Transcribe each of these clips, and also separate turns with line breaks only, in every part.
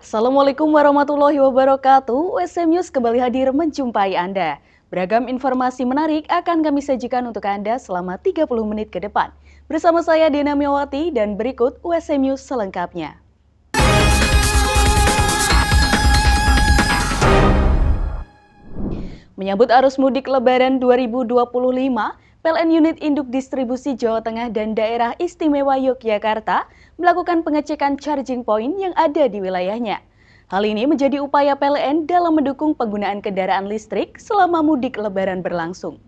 Assalamualaikum warahmatullahi wabarakatuh. USM News kembali hadir menjumpai Anda. Beragam informasi menarik akan kami sajikan untuk Anda selama 30 menit ke depan. Bersama saya Dena Miawati dan berikut USM News selengkapnya. Menyambut arus mudik Lebaran 2025, PLN Unit Induk Distribusi Jawa Tengah dan Daerah Istimewa Yogyakarta melakukan pengecekan charging point yang ada di wilayahnya. Hal ini menjadi upaya PLN dalam mendukung penggunaan kendaraan listrik selama mudik Lebaran berlangsung.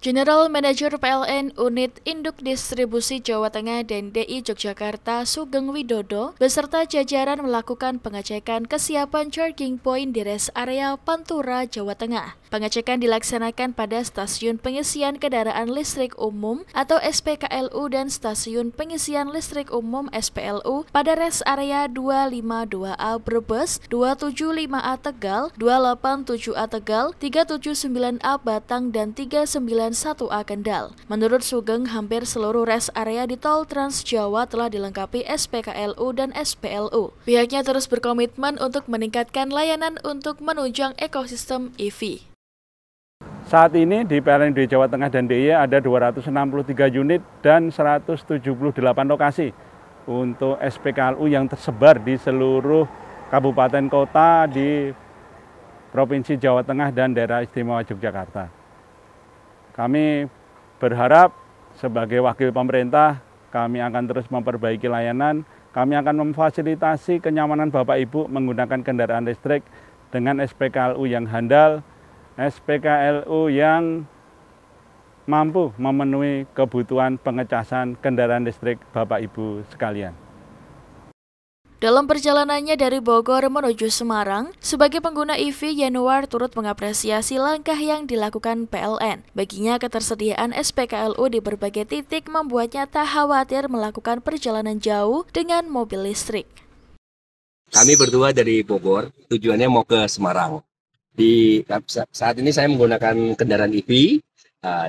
General Manager PLN Unit Induk Distribusi Jawa Tengah dan DI Yogyakarta Sugeng Widodo beserta jajaran melakukan pengecekan kesiapan charging point di rest area Pantura, Jawa Tengah. Pengecekan dilaksanakan pada stasiun pengisian kendaraan listrik umum atau SPKLU dan stasiun pengisian listrik umum SPLU pada rest area 252A Brebes, 275A Tegal, 287A Tegal, 379A Batang, dan 391A Kendal. Menurut Sugeng, hampir seluruh rest area di tol Trans Jawa telah dilengkapi SPKLU dan SPLU. Pihaknya terus berkomitmen untuk meningkatkan layanan untuk menunjang ekosistem EV.
Saat ini di PLN di Jawa Tengah dan DIY ada 263 unit dan 178 lokasi untuk SPKLU yang tersebar di seluruh kabupaten kota di Provinsi Jawa Tengah dan Daerah Istimewa Yogyakarta. Kami berharap sebagai wakil pemerintah, kami akan terus memperbaiki layanan, kami akan memfasilitasi kenyamanan Bapak Ibu menggunakan kendaraan listrik dengan SPKLU yang handal, SPKLU yang mampu memenuhi kebutuhan pengecasan kendaraan listrik Bapak Ibu sekalian.
Dalam perjalanannya dari Bogor menuju Semarang, sebagai pengguna EV, Yanuar turut mengapresiasi langkah yang dilakukan PLN. Baginya, ketersediaan SPKLU di berbagai titik membuatnya tak khawatir melakukan perjalanan jauh dengan mobil listrik.
Kami berdua dari Bogor, tujuannya mau ke Semarang. Saat ini saya menggunakan kendaraan EV,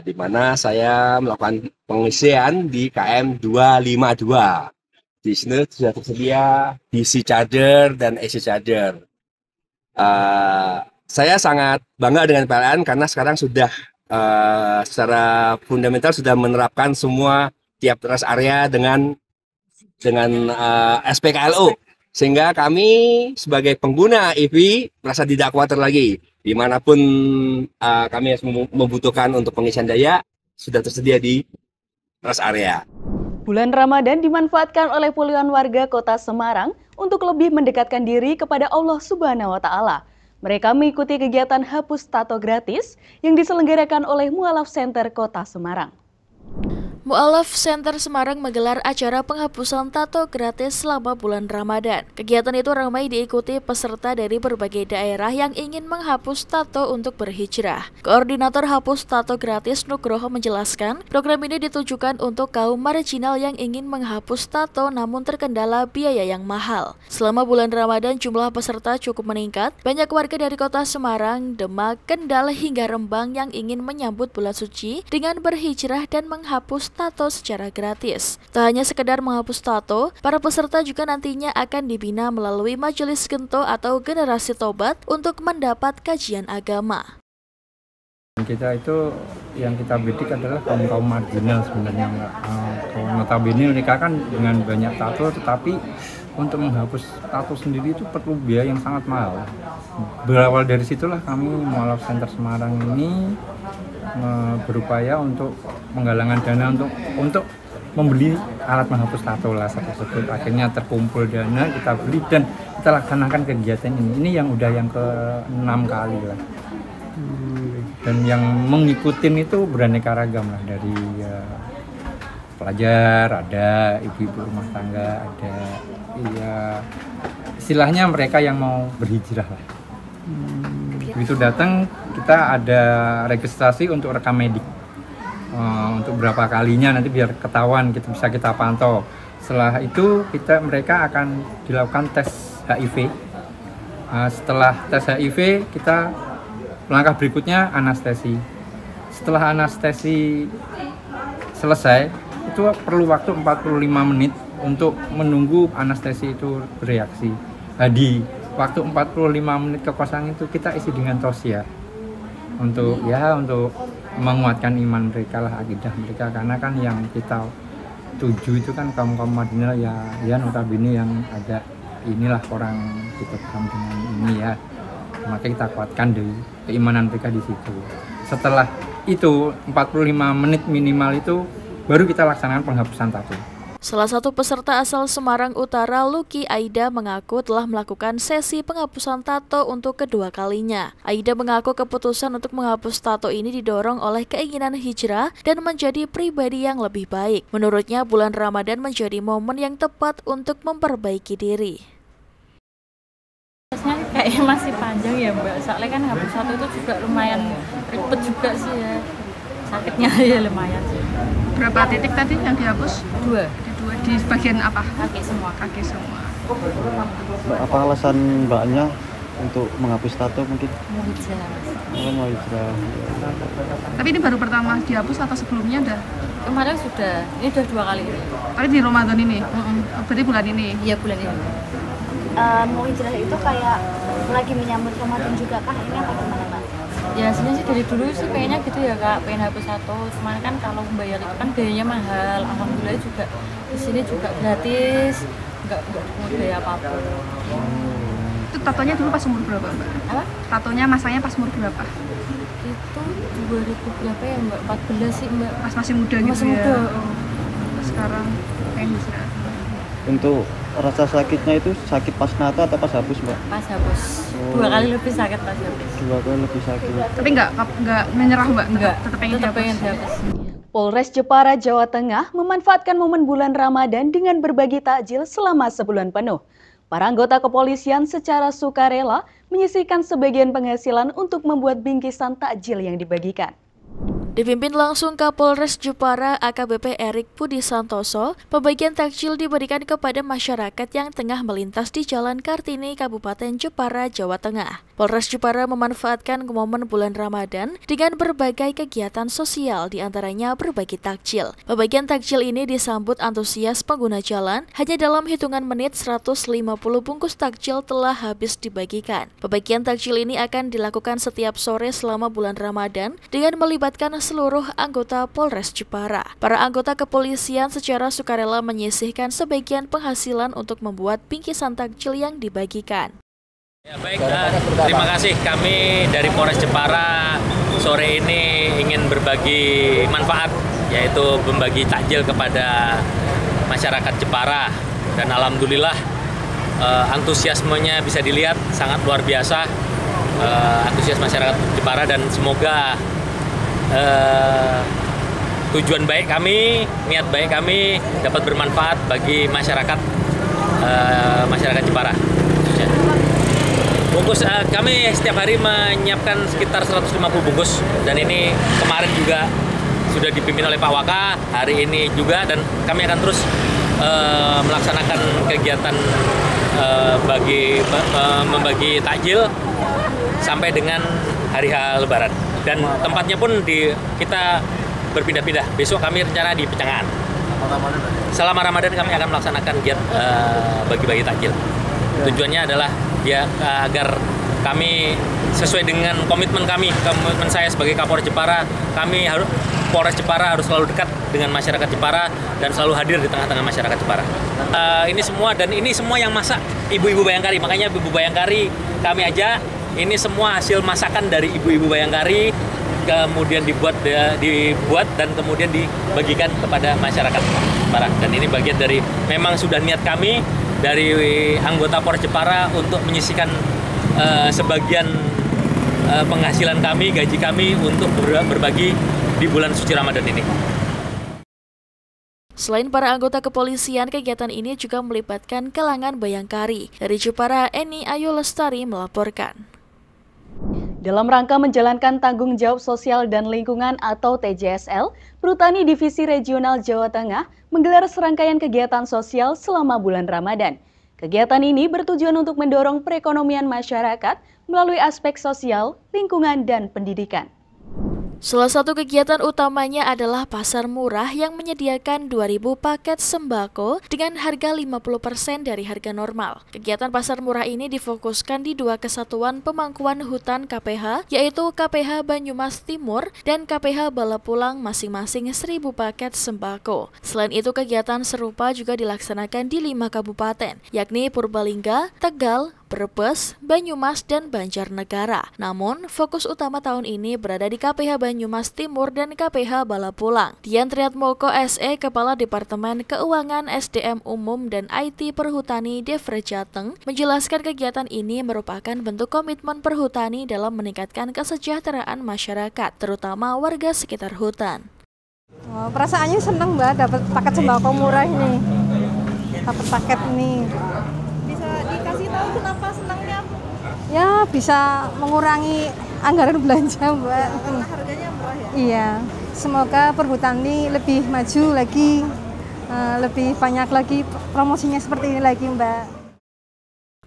di mana saya melakukan pengisian di KM 252. Di sini sudah tersedia DC charger dan AC charger. Saya sangat bangga dengan PLN karena sekarang sudah secara fundamental sudah menerapkan semua tiap rest area dengan SPKLU. Sehingga kami sebagai pengguna EV merasa tidak khawatir lagi. Dimanapun kami harus membutuhkan untuk pengisian daya, sudah tersedia di rest area.
Bulan Ramadan dimanfaatkan oleh puluhan warga kota Semarang untuk lebih mendekatkan diri kepada Allah Subhanahu wa Ta'ala. Mereka mengikuti kegiatan hapus tato gratis yang diselenggarakan oleh Mu'alaf Center Kota Semarang.
Mu'alaf Center Semarang menggelar acara penghapusan tato gratis selama bulan Ramadan. Kegiatan itu ramai diikuti peserta dari berbagai daerah yang ingin menghapus tato untuk berhijrah. Koordinator Hapus Tato Gratis Nugroho menjelaskan, program ini ditujukan untuk kaum marginal yang ingin menghapus tato namun terkendala biaya yang mahal. Selama bulan Ramadan jumlah peserta cukup meningkat. Banyak warga dari kota Semarang, Demak, Kendal hingga Rembang yang ingin menyambut bulan suci dengan berhijrah dan menghapus tato secara gratis. Tak hanya sekedar menghapus tato, para peserta juga nantinya akan dibina melalui Majelis Gento atau Generasi Tobat untuk mendapat kajian agama.
Kita itu yang kita bidik adalah kaum marginal sebenarnya. Notabene mereka kan dengan banyak tato, tetapi untuk menghapus tato sendiri itu perlu biaya yang sangat mahal. Berawal dari situlah kami Mu'alaf Center Semarang ini berupaya untuk menggalangkan dana untuk membeli alat menghapus tato laser tersebut. Akhirnya terkumpul dana, kita beli dan kita laksanakan kegiatan ini. Ini yang udah yang ke-6 kali lah. Dan yang mengikutin itu beraneka ragam lah, dari pelajar, ada ibu-ibu rumah tangga, ada istilahnya mereka yang mau berhijrah lah. Begitu datang kita ada registrasi untuk rekam medik, untuk berapa kalinya nanti biar ketahuan, kita pantau. Setelah itu mereka akan dilakukan tes HIV. Setelah tes HIV kita langkah berikutnya anestesi. Setelah anestesi selesai itu perlu waktu 45 menit untuk menunggu anestesi itu bereaksi. Di waktu 45 menit kekosongan itu kita isi dengan tausiah untuk menguatkan iman mereka lah, akidah mereka, karena kan yang kita tuju itu kan kaum marginal ya notabene yang ada inilah orang kita paham dengan ini ya, maka kita kuatkan dari keimanan mereka di situ. Setelah itu 45 menit minimal itu baru kita laksanakan penghapusan tato.
Salah satu peserta asal Semarang Utara, Lucky Aida, mengaku telah melakukan sesi penghapusan tato untuk kedua kalinya. Aida mengaku keputusan untuk menghapus tato ini didorong oleh keinginan hijrah dan menjadi pribadi yang lebih baik. Menurutnya, bulan Ramadan menjadi momen yang tepat untuk memperbaiki diri.
Kayaknya masih panjang ya Mbak, soalnya kan hapus tato itu juga lumayan ribet juga sih ya, sakitnya ya lumayan sih.
Berapa titik tadi yang dihapus?
Dua.
Di bagian apa?
Kaki semua.
Kaki semua.
Mbak, apa alasan Mbaknya untuk menghapus tato mungkin?
Mau hijrah.
Mau hijrah.
Tapi ini baru pertama dihapus atau sebelumnya udah?
Kemarin sudah, ini udah 2 kali.
Tapi di Ramadan ini? Berarti bulan ini?
Iya, bulan ini.
Mau hijrah itu kayak lagi menyambut Ramadan juga kah? Ini apa gimana Mbak?
Ya sebenarnya sih dari dulu sih kayaknya gitu ya Kak, pengen hapus tato. Cuman kan kalau membayar itu kan biayanya mahal. Alhamdulillah juga di sini juga gratis, nggak pungut biaya apapun.
Itu tatonya dulu pas umur berapa Mbak?
Apa?
Tatonya masanya pas umur berapa?
Itu 2000 berapa ya Mbak? 14 sih Mbak.
Pas masih muda gitu
masih
ya?
Muda.
Sekarang pengen hijrah.
Untuk rasa sakitnya itu sakit pas nato atau pas hapus Mbak?
Pas hapus. 2 kali lebih sakit pas hapus.
2 kali lebih sakit.
Tapi nggak menyerah Mbak?
Enggak,
tetap pengen
dihapus.
Polres Jepara, Jawa Tengah memanfaatkan momen bulan Ramadan dengan berbagi takjil selama sebulan penuh. Para anggota kepolisian secara sukarela menyisihkan sebagian penghasilan untuk membuat bingkisan takjil yang dibagikan.
Dipimpin langsung Kapolres Jepara AKBP Erik Budi Santoso, pembagian takjil diberikan kepada masyarakat yang tengah melintas di Jalan Kartini, Kabupaten Jepara, Jawa Tengah. Polres Jepara memanfaatkan momen bulan Ramadan dengan berbagai kegiatan sosial, diantaranya berbagi takjil. Pembagian takjil ini disambut antusias pengguna jalan, hanya dalam hitungan menit 150 bungkus takjil telah habis dibagikan. Pembagian takjil ini akan dilakukan setiap sore selama bulan Ramadan dengan melibatkan seluruh anggota Polres Jepara. Para anggota kepolisian secara sukarela menyisihkan sebagian penghasilan untuk membuat bingkisan takjil yang dibagikan.
Ya, baik, terima kasih. Kami dari Polres Jepara sore ini ingin berbagi manfaat, yaitu membagi takjil kepada masyarakat Jepara. Dan alhamdulillah antusiasmenya bisa dilihat sangat luar biasa, antusias masyarakat Jepara, dan semoga tujuan baik kami, niat baik kami dapat bermanfaat bagi masyarakat Jepara. Bungkus kami setiap hari menyiapkan sekitar 150 bungkus, dan ini kemarin juga sudah dipimpin oleh Pak Waka, hari ini juga, dan kami akan terus melaksanakan kegiatan membagi takjil sampai dengan hari H Lebaran. Dan tempatnya pun kita berpindah-pindah. Besok kami rencana di Pecengan. Selama Ramadan kami akan melaksanakan giat bagi-bagi takjil. Tujuannya adalah agar kami sesuai dengan komitmen saya sebagai Kapolres Jepara. Polres Jepara harus selalu dekat dengan masyarakat Jepara dan selalu hadir di tengah-tengah masyarakat Jepara. Ini semua yang masak ibu-ibu Bayangkari. Makanya ibu Bayangkari kami ajak. Ini semua hasil masakan dari ibu-ibu Bayangkari, kemudian dibuat dan kemudian dibagikan kepada masyarakat Jepara. Dan ini bagian dari, memang sudah niat kami dari anggota Polres Jepara untuk menyisihkan sebagian penghasilan kami, gaji kami untuk berbagi di bulan suci Ramadan ini.
Selain para anggota kepolisian, kegiatan ini juga melibatkan kalangan Bayangkari. Dari Jepara, Eni Ayu Lestari melaporkan.
Dalam rangka menjalankan tanggung jawab sosial dan lingkungan atau TJSL, Perhutani Divisi Regional Jawa Tengah menggelar serangkaian kegiatan sosial selama bulan Ramadan. Kegiatan ini bertujuan untuk mendorong perekonomian masyarakat melalui aspek sosial, lingkungan, dan pendidikan.
Salah satu kegiatan utamanya adalah pasar murah yang menyediakan 2.000 paket sembako dengan harga 50% dari harga normal. Kegiatan pasar murah ini difokuskan di 2 kesatuan pemangkuan hutan KPH, yaitu KPH Banyumas Timur dan KPH Balapulang, masing-masing 1.000 paket sembako. Selain itu, kegiatan serupa juga dilaksanakan di 5 kabupaten, yakni Purbalingga, Tegal, Brebes, Banyumas, dan Banjarnegara. Namun, fokus utama tahun ini berada di KPH Banyumas Timur dan KPH Balapulang. Dian Triatmoko SE, Kepala Departemen Keuangan SDM Umum dan IT Perhutani Devre Jateng, menjelaskan kegiatan ini merupakan bentuk komitmen perhutani dalam meningkatkan kesejahteraan masyarakat, terutama warga sekitar hutan.
Perasaannya senang Mbak, dapat paket sembako murah ini. Dapat paket ini.
Dikasih tahu kenapa senangnya?
Ya bisa mengurangi anggaran belanja Mbak.
Karena harganya murah ya?
Iya, semoga perhutani lebih maju lagi, lebih banyak lagi promosinya seperti ini lagi Mbak.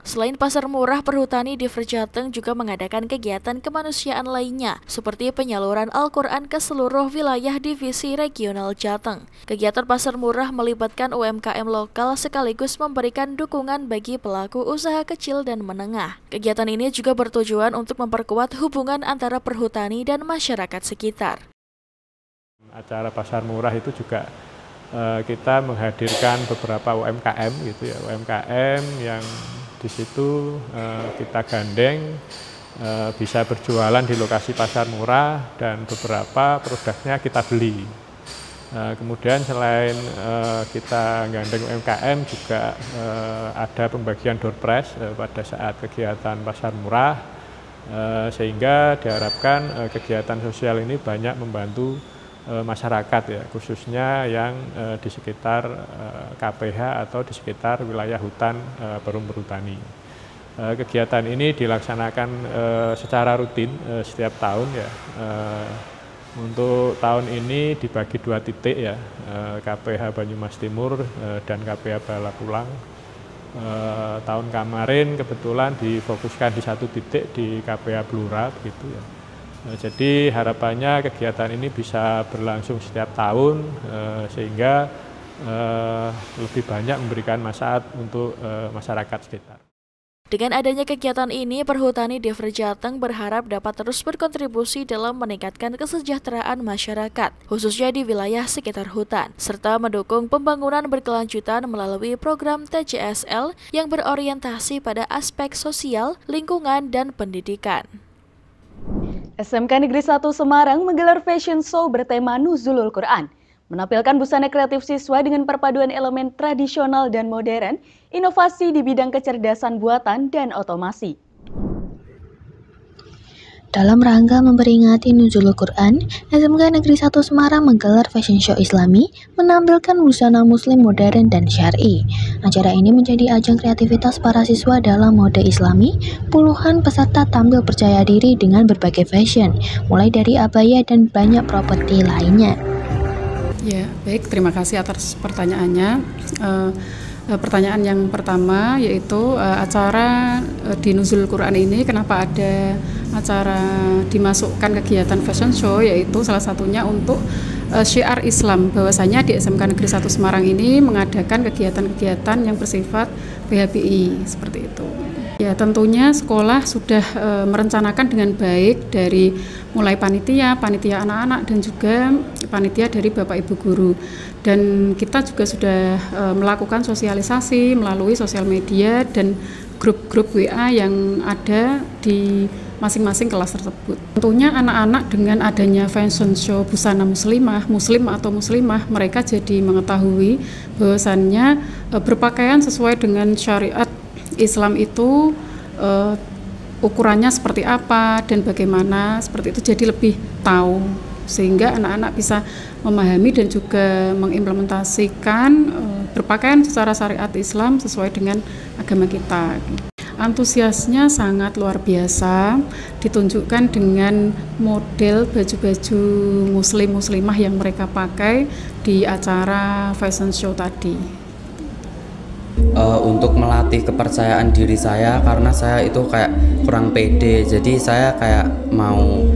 Selain pasar murah, perhutani Devre Jateng juga mengadakan kegiatan kemanusiaan lainnya, seperti penyaluran Al-Quran ke seluruh wilayah divisi regional Jateng. Kegiatan pasar murah melibatkan UMKM lokal sekaligus memberikan dukungan bagi pelaku usaha kecil dan menengah. Kegiatan ini juga bertujuan untuk memperkuat hubungan antara perhutani dan masyarakat sekitar.
Acara pasar murah itu juga kita menghadirkan beberapa UMKM gitu ya, UMKM yang di situ kita gandeng bisa berjualan di lokasi pasar murah dan beberapa produknya kita beli. Kemudian selain kita gandeng UMKM juga ada pembagian door prize pada saat kegiatan pasar murah, sehingga diharapkan kegiatan sosial ini banyak membantu masyarakat ya, khususnya yang di sekitar KPH atau di sekitar wilayah hutan Perum Perhutani. Kegiatan ini dilaksanakan secara rutin setiap tahun ya. Untuk tahun ini dibagi 2 titik ya, KPH Banyumas Timur dan KPH Balapulang. Tahun kemarin kebetulan difokuskan di 1 titik di KPH Blora gitu ya. Jadi harapannya kegiatan ini bisa berlangsung setiap tahun sehingga lebih banyak memberikan manfaat untuk masyarakat sekitar.
Dengan adanya kegiatan ini, perhutani Devre Jateng berharap dapat terus berkontribusi dalam meningkatkan kesejahteraan masyarakat, khususnya di wilayah sekitar hutan, serta mendukung pembangunan berkelanjutan melalui program TJSL yang berorientasi pada aspek sosial, lingkungan, dan pendidikan.
SMK Negeri 1 Semarang menggelar fashion show bertema Nuzulul Quran, menampilkan busana kreatif siswa dengan perpaduan elemen tradisional dan modern, inovasi di bidang kecerdasan buatan dan otomasi.
Dalam rangka memperingati Nuzulul Quran, SMK Negeri 1 Semarang menggelar fashion show Islami, menampilkan busana muslim modern dan syar'i. Acara ini menjadi ajang kreativitas para siswa dalam mode Islami. Puluhan peserta tampil percaya diri dengan berbagai fashion, mulai dari abaya dan banyak properti lainnya.
Ya, baik, terima kasih atas pertanyaannya. Pertanyaan yang pertama yaitu acara di Nuzulul Quran ini kenapa ada acara dimasukkan kegiatan fashion show, yaitu salah satunya untuk syiar Islam, bahwasanya di SMK Negeri 1 Semarang ini mengadakan kegiatan-kegiatan yang bersifat PHBI seperti itu. Ya, tentunya sekolah sudah merencanakan dengan baik dari mulai panitia anak-anak dan juga panitia dari Bapak Ibu guru. Dan kita juga sudah melakukan sosialisasi melalui sosial media dan grup-grup WA yang ada di masing-masing kelas tersebut. Tentunya anak-anak dengan adanya fashion show busana muslimah, muslim atau muslimah, mereka jadi mengetahui bahwasannya berpakaian sesuai dengan syariat Islam itu ukurannya seperti apa dan bagaimana, seperti itu, jadi lebih tahu, sehingga anak-anak bisa memahami dan juga mengimplementasikan berpakaian secara syariat Islam sesuai dengan agama kita. Antusiasnya sangat luar biasa, ditunjukkan dengan model baju-baju muslim-muslimah yang mereka pakai di acara fashion show tadi.
Untuk melatih kepercayaan diri saya, karena saya itu kayak kurang pede, jadi saya kayak mau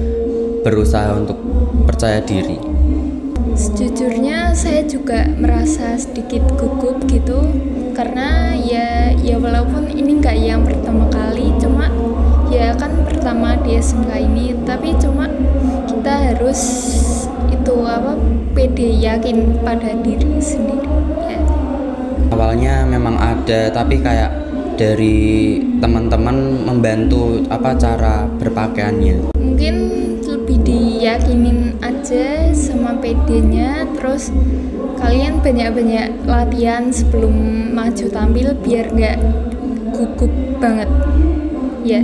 berusaha untuk percaya diri.
Sejujurnya saya juga merasa sedikit gugup gitu, karena ya walaupun ini nggak yang pertama kali, cuma ya kan pertama di SMK ini, tapi cuma kita harus pede, yakin pada diri sendiri ya.
Awalnya memang ada, tapi kayak dari teman-teman membantu cara berpakaiannya.
Mungkin lebih diyakinin aja sama pedenya, terus kalian banyak-banyak latihan sebelum maju tampil biar nggak gugup banget ya.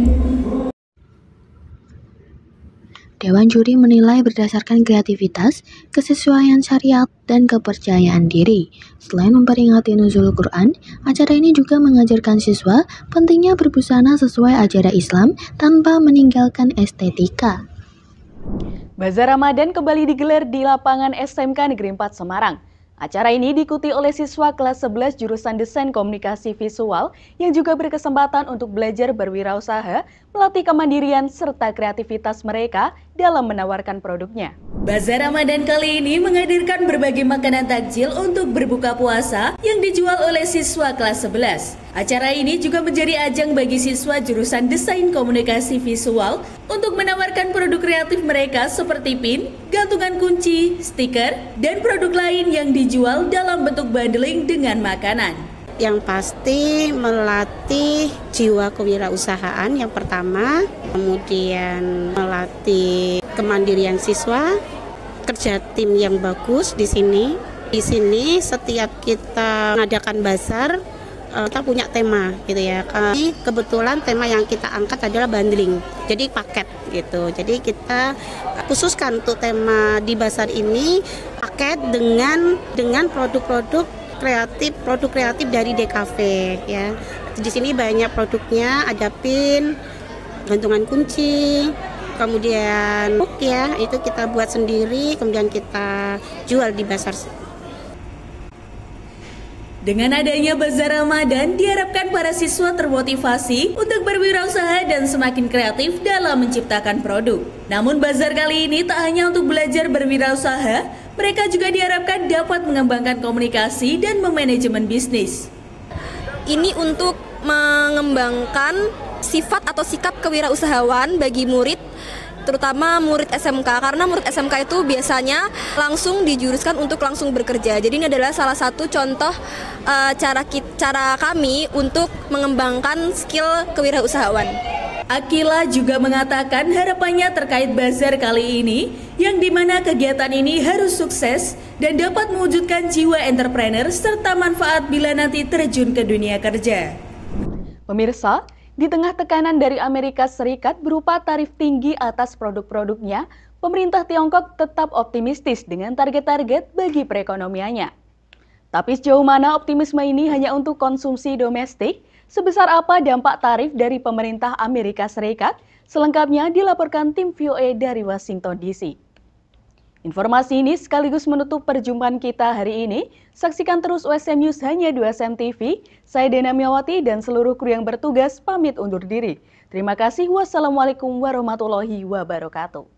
Dewan juri menilai berdasarkan kreativitas, kesesuaian syariat, dan kepercayaan diri. Selain memperingati nuzul Quran, acara ini juga mengajarkan siswa pentingnya berbusana sesuai ajaran Islam tanpa meninggalkan estetika.
Bazar Ramadan kembali digelar di lapangan SMK Negeri 4 Semarang. Acara ini diikuti oleh siswa kelas 11 jurusan Desain Komunikasi Visual yang juga berkesempatan untuk belajar berwirausaha, melatih kemandirian serta kreativitas mereka dalam menawarkan produknya.
Bazar Ramadan kali ini menghadirkan berbagai makanan takjil untuk berbuka puasa yang dijual oleh siswa kelas 11. Acara ini juga menjadi ajang bagi siswa jurusan Desain Komunikasi Visual untuk menawarkan produk kreatif mereka seperti pin, gantungan kunci, stiker, dan produk lain yang dijual dalam bentuk bundling dengan makanan.
Yang pasti melatih jiwa kewirausahaan yang pertama, kemudian melatih kemandirian siswa, kerja tim yang bagus di sini. Di sini setiap kita mengadakan bazar, kita punya tema gitu ya. Kebetulan tema yang kita angkat adalah bundling, jadi paket gitu. Jadi kita khususkan untuk tema di bazar ini paket dengan produk kreatif dari DKV ya. Di sini banyak produknya, ada pin, gantungan kunci, kemudian hook ya, itu kita buat sendiri, kemudian kita jual di bazar.
Dengan adanya Bazar Ramadan, diharapkan para siswa termotivasi untuk berwirausaha dan semakin kreatif dalam menciptakan produk. Namun bazar kali ini tak hanya untuk belajar berwirausaha, mereka juga diharapkan dapat mengembangkan komunikasi dan memanajemen bisnis.
Ini untuk mengembangkan sifat atau sikap kewirausahaan bagi murid, terutama murid SMK, karena murid SMK itu biasanya langsung dijuruskan untuk langsung bekerja. Jadi ini adalah salah satu contoh cara kami untuk mengembangkan skill kewirausahaan.
Akila juga mengatakan harapannya terkait bazar kali ini, yang dimana kegiatan ini harus sukses dan dapat mewujudkan jiwa entrepreneur serta manfaat bila nanti terjun ke dunia kerja.
Pemirsa, di tengah tekanan dari Amerika Serikat berupa tarif tinggi atas produk-produknya, pemerintah Tiongkok tetap optimistis dengan target-target bagi perekonomiannya. Tapi sejauh mana optimisme ini hanya untuk konsumsi domestik? Sebesar apa dampak tarif dari pemerintah Amerika Serikat? Selengkapnya dilaporkan tim VOA dari Washington DC. Informasi ini sekaligus menutup perjumpaan kita hari ini. Saksikan terus USM News hanya 2SM TV. Saya Dena Miawati dan seluruh kru yang bertugas pamit undur diri. Terima kasih. Wassalamualaikum warahmatullahi wabarakatuh.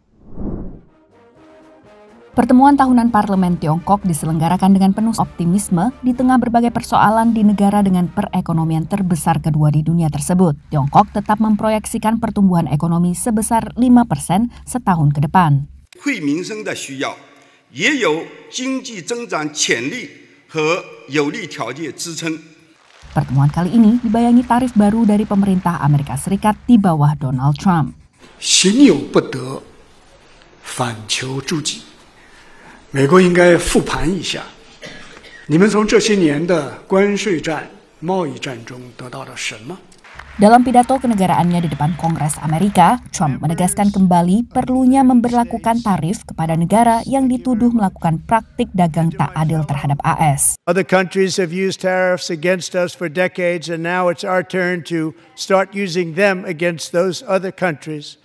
Pertemuan tahunan Parlemen Tiongkok diselenggarakan dengan penuh optimisme di tengah berbagai persoalan di negara dengan perekonomian terbesar kedua di dunia tersebut. Tiongkok tetap memproyeksikan pertumbuhan ekonomi sebesar 5% setahun ke depan.
惠民生的需要，也有经济增长潜力和有利条件支撑。
Pertemuan kali ini dibayangi tarif baru dari pemerintah Amerika Serikat di bawah Donald Trump.
行有不得，反求诸己。美国应该复盘一下，你们从这些年的关税战、贸易战中得到了什么？
Dalam pidato kenegaraannya di depan Kongres Amerika, Trump menegaskan kembali perlunya memberlakukan tarif kepada negara yang dituduh melakukan praktik dagang tak adil terhadap AS.
Other countries have used tariffs against us for decades, and now it's our turn to start using them against those other countries.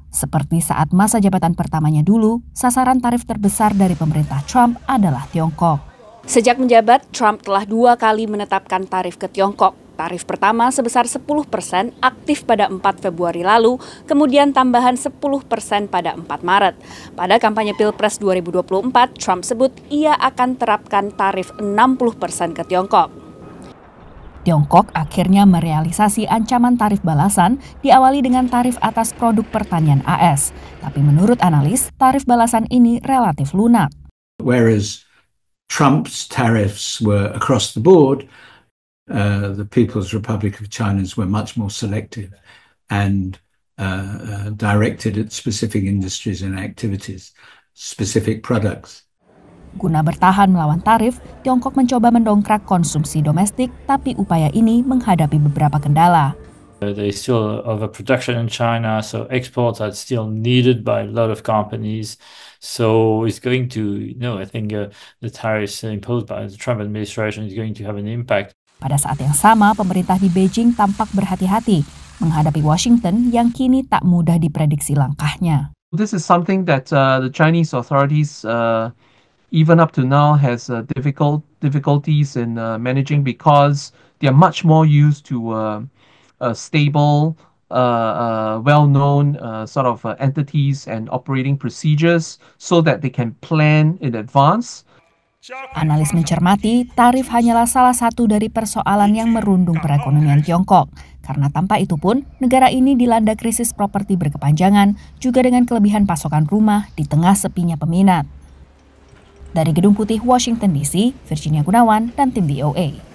Seperti saat masa jabatan pertamanya dulu, sasaran tarif terbesar dari pemerintah Trump adalah Tiongkok.
Sejak menjabat, Trump telah 2 kali menetapkan tarif ke Tiongkok.
Tarif pertama sebesar 10% aktif pada 4 Februari lalu, kemudian tambahan 10% pada 4 Maret. Pada kampanye Pilpres 2024, Trump sebut ia akan terapkan tarif 60% ke Tiongkok. Tiongkok akhirnya merealisasi ancaman tarif balasan diawali dengan tarif atas produk pertanian AS. Tapi menurut analis, tarif balasan ini relatif lunak.
Whereas Trump's tariffs were across the board, the People's Republic of China's were much more selective and directed at specific industries and activities, specific products.
Guna bertahan melawan tarif, Tiongkok mencoba mendongkrak konsumsi domestik, tapi upaya ini menghadapi beberapa kendala.
There is still overproduction in China, so exports are still needed by a lot of companies. So it's going to, I think the tariffs imposed by the Trump administration is going to have an impact.
Pada saat yang sama, pemerintah di Beijing tampak berhati-hati menghadapi Washington yang kini tak mudah diprediksi langkahnya.
This is something that the Chinese authorities even up to now has difficulties in managing because they are much more used to stable, well-known sort of entities and operating procedures so that they can plan in advance.
Analis mencermati, tarif hanyalah salah satu dari persoalan yang merundung perekonomian Tiongkok. Karena tanpa itu pun, negara ini dilanda krisis properti berkepanjangan, juga dengan kelebihan pasokan rumah di tengah sepinya peminat. Dari Gedung Putih, Washington DC, Virginia Gunawan dan tim VOA.